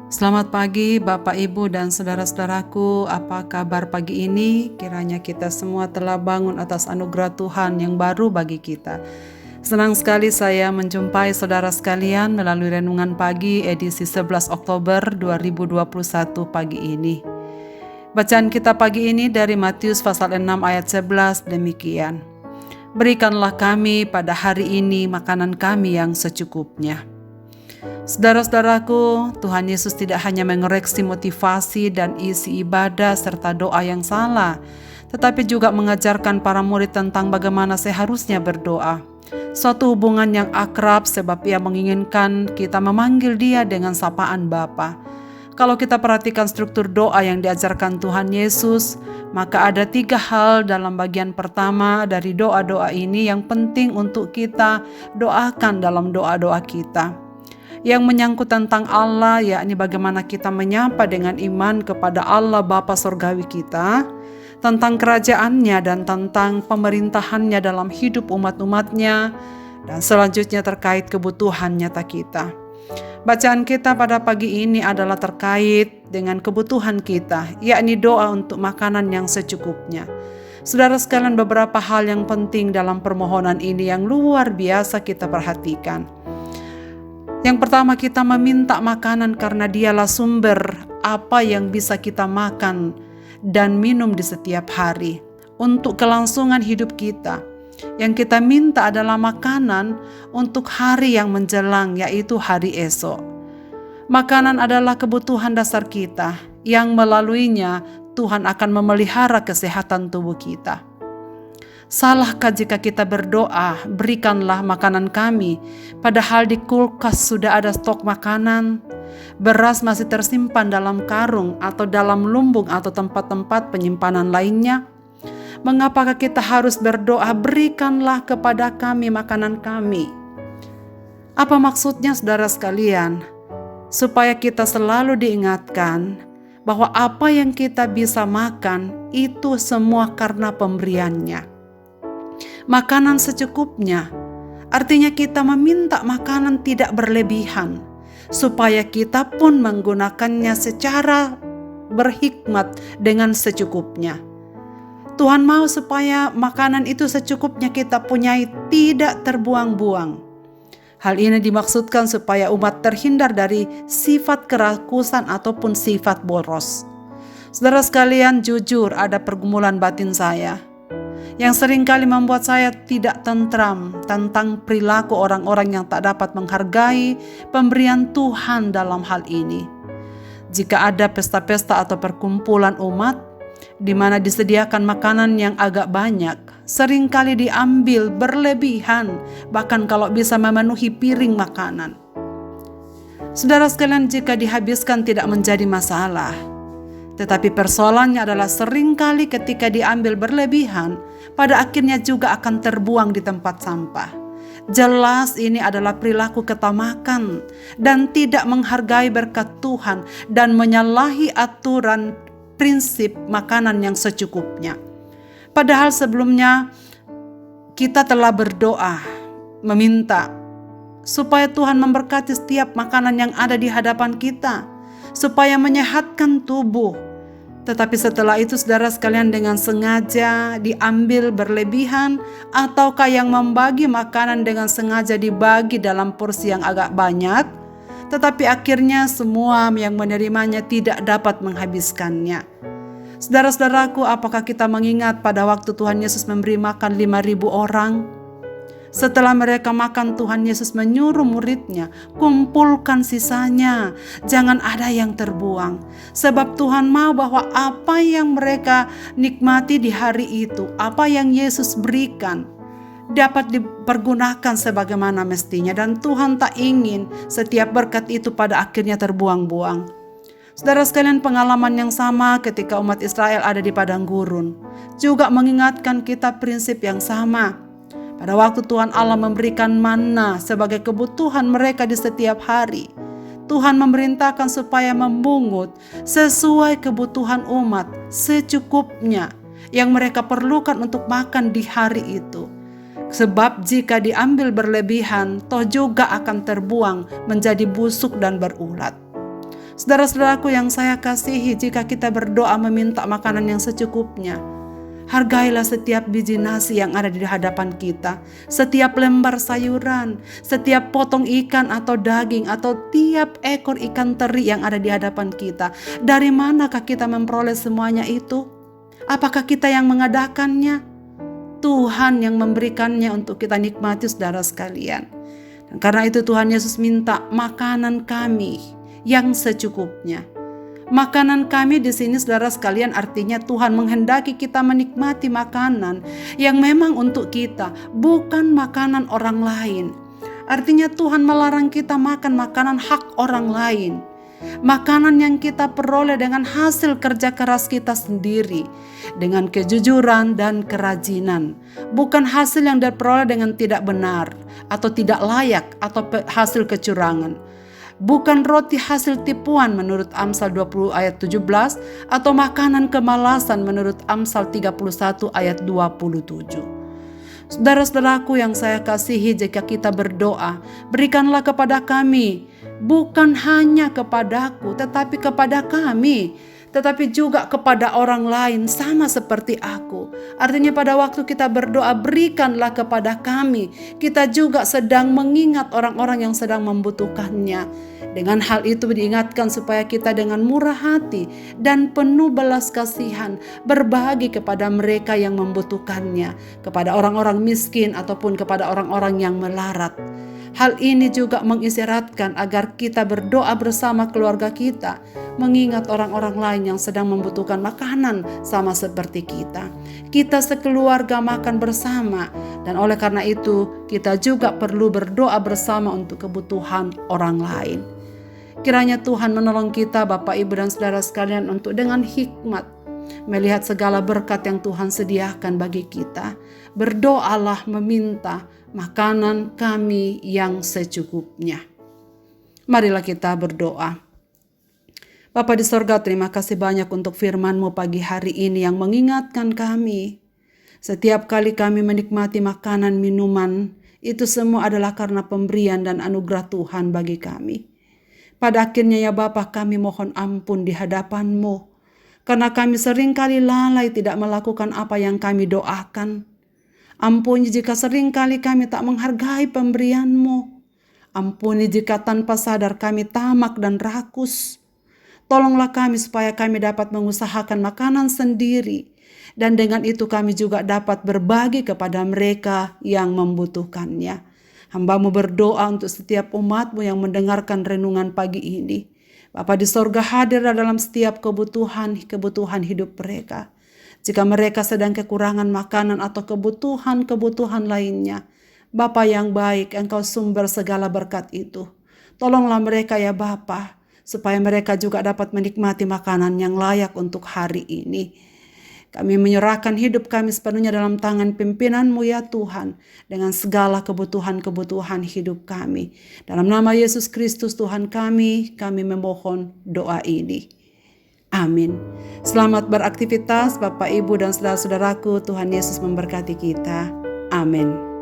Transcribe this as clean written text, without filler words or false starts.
Selamat pagi Bapak Ibu dan saudara-saudaraku, apa kabar pagi ini? Kiranya kita semua telah bangun atas anugerah Tuhan yang baru bagi kita. Senang sekali saya menjumpai saudara sekalian melalui renungan pagi edisi 11 Oktober 2021 pagi ini. Bacaan kita pagi ini dari Matius pasal 6 ayat 11 demikian. Berikanlah kami pada hari ini makanan kami yang secukupnya. Saudara-saudaraku, Tuhan Yesus tidak hanya mengoreksi motivasi dan isi ibadah serta doa yang salah, tetapi juga mengajarkan para murid tentang bagaimana seharusnya berdoa. Suatu hubungan yang akrab sebab Ia menginginkan kita memanggil Dia dengan sapaan Bapa. Kalau kita perhatikan struktur doa yang diajarkan Tuhan Yesus, maka ada 3 hal dalam bagian pertama dari doa-doa ini yang penting untuk kita doakan dalam doa-doa kita. Yang menyangkut tentang Allah, yakni bagaimana kita menyapa dengan iman kepada Allah Bapa Sorgawi kita, tentang kerajaannya dan tentang pemerintahannya dalam hidup umat-umatnya, dan selanjutnya terkait kebutuhan nyata kita. Bacaan kita pada pagi ini adalah terkait dengan kebutuhan kita, yakni doa untuk makanan yang secukupnya. Saudara sekalian, beberapa hal yang penting dalam permohonan ini yang luar biasa kita perhatikan. Yang pertama, kita meminta makanan karena Dialah sumber apa yang bisa kita makan dan minum di setiap hari untuk kelangsungan hidup kita. Yang kita minta adalah makanan untuk hari yang menjelang, yaitu hari esok. Makanan adalah kebutuhan dasar kita yang melaluinya Tuhan akan memelihara kesehatan tubuh kita. Salahkah jika kita berdoa, berikanlah makanan kami, padahal di kulkas sudah ada stok makanan, beras masih tersimpan dalam karung atau dalam lumbung atau tempat-tempat penyimpanan lainnya? Mengapakah kita harus berdoa, berikanlah kepada kami makanan kami? Apa maksudnya, saudara sekalian? Supaya kita selalu diingatkan bahwa apa yang kita bisa makan itu semua karena pemberiannya. Makanan secukupnya, artinya kita meminta makanan tidak berlebihan, supaya kita pun menggunakannya secara berhikmat dengan secukupnya. Tuhan mau supaya makanan itu secukupnya kita punyai, tidak terbuang-buang. Hal ini dimaksudkan supaya umat terhindar dari sifat kerakusan ataupun sifat boros. Saudara sekalian, jujur ada pergumulan batin saya yang seringkali membuat saya tidak tentram tentang perilaku orang-orang yang tak dapat menghargai pemberian Tuhan dalam hal ini. Jika ada pesta-pesta atau perkumpulan umat di mana disediakan makanan yang agak banyak, seringkali diambil berlebihan, bahkan kalau bisa memenuhi piring makanan. Saudara sekalian, jika dihabiskan tidak menjadi masalah. Tetapi persoalannya adalah seringkali ketika diambil berlebihan, pada akhirnya juga akan terbuang di tempat sampah. Jelas ini adalah perilaku ketamakan dan tidak menghargai berkat Tuhan dan menyalahi aturan prinsip makanan yang secukupnya. Padahal sebelumnya kita telah berdoa, meminta supaya Tuhan memberkati setiap makanan yang ada di hadapan kita, supaya menyehatkan tubuh. Tetapi setelah itu, saudara sekalian, dengan sengaja diambil berlebihan, ataukah yang membagi makanan dengan sengaja dibagi dalam porsi yang agak banyak, tetapi akhirnya semua yang menerimanya tidak dapat menghabiskannya. Saudara-saudaraku, apakah kita mengingat pada waktu Tuhan Yesus memberi makan 5.000 orang? Setelah mereka makan, Tuhan Yesus menyuruh muridnya, kumpulkan sisanya, jangan ada yang terbuang. Sebab Tuhan mau bahwa apa yang mereka nikmati di hari itu, apa yang Yesus berikan, dapat dipergunakan sebagaimana mestinya. Dan Tuhan tak ingin setiap berkat itu pada akhirnya terbuang-buang. Saudara sekalian, pengalaman yang sama ketika umat Israel ada di padang gurun juga mengingatkan kita prinsip yang sama. Pada waktu Tuhan Allah memberikan manna sebagai kebutuhan mereka di setiap hari, Tuhan memerintahkan supaya memungut sesuai kebutuhan umat secukupnya yang mereka perlukan untuk makan di hari itu. Sebab jika diambil berlebihan, toh juga akan terbuang menjadi busuk dan berulat. Saudara-saudaraku yang saya kasihi, jika kita berdoa meminta makanan yang secukupnya, hargailah setiap biji nasi yang ada di hadapan kita, setiap lembar sayuran, setiap potong ikan atau daging, atau tiap ekor ikan teri yang ada di hadapan kita. Dari manakah kita memperoleh semuanya itu? Apakah kita yang mengadakannya? Tuhan yang memberikannya untuk kita nikmati, saudara sekalian. Dan karena itu Tuhan Yesus minta makanan kami yang secukupnya. Makanan kami di sini, saudara sekalian, artinya Tuhan menghendaki kita menikmati makanan yang memang untuk kita, bukan makanan orang lain. Artinya Tuhan melarang kita makan makanan hak orang lain. Makanan yang kita peroleh dengan hasil kerja keras kita sendiri, dengan kejujuran dan kerajinan, bukan hasil yang diperoleh dengan tidak benar atau tidak layak atau hasil kecurangan. Bukan roti hasil tipuan menurut Amsal 20 ayat 17 atau makanan kemalasan menurut Amsal 31 ayat 27. Saudara-saudaraku yang saya kasihi, jika kita berdoa, berikanlah kepada kami, bukan hanya kepadaku, tetapi kepada kami, tetapi juga kepada orang lain sama seperti aku. Artinya pada waktu kita berdoa, berikanlah kepada kami. Kita juga sedang mengingat orang-orang yang sedang membutuhkannya. Dengan hal itu diingatkan supaya kita dengan murah hati dan penuh belas kasihan berbagi kepada mereka yang membutuhkannya, kepada orang-orang miskin ataupun kepada orang-orang yang melarat. Hal ini juga mengisyaratkan agar kita berdoa bersama keluarga kita, mengingat orang-orang lain yang sedang membutuhkan makanan sama seperti kita. Kita sekeluarga makan bersama, dan oleh karena itu kita juga perlu berdoa bersama untuk kebutuhan orang lain. Kiranya Tuhan menolong kita, Bapak, Ibu, dan saudara sekalian, untuk dengan hikmat melihat segala berkat yang Tuhan sediakan bagi kita. Berdoalah meminta makanan kami yang secukupnya. Marilah kita berdoa. Bapa di sorga, terima kasih banyak untuk firman-Mu pagi hari ini yang mengingatkan kami. Setiap kali kami menikmati makanan, minuman, itu semua adalah karena pemberian dan anugerah Tuhan bagi kami. Pada akhirnya ya Bapa, kami mohon ampun di hadapan-Mu, karena kami seringkali lalai tidak melakukan apa yang kami doakan. Ampuni jika seringkali kami tak menghargai pemberian-Mu. Ampuni jika tanpa sadar kami tamak dan rakus. Tolonglah kami supaya kami dapat mengusahakan makanan sendiri, dan dengan itu kami juga dapat berbagi kepada mereka yang membutuhkannya. Hamba-Mu berdoa untuk setiap umat-Mu yang mendengarkan renungan pagi ini. Bapa di sorga, hadir dalam setiap kebutuhan hidup mereka. Jika mereka sedang kekurangan makanan atau kebutuhan lainnya, Bapa yang baik, Engkau sumber segala berkat itu. Tolonglah mereka ya Bapa, supaya mereka juga dapat menikmati makanan yang layak untuk hari ini. Kami menyerahkan hidup kami sepenuhnya dalam tangan pimpinan-Mu ya Tuhan, dengan segala kebutuhan hidup kami. Dalam nama Yesus Kristus Tuhan kami memohon doa ini. Amin. Selamat beraktivitas Bapak, Ibu, dan saudara-saudaraku. Tuhan Yesus memberkati kita. Amin.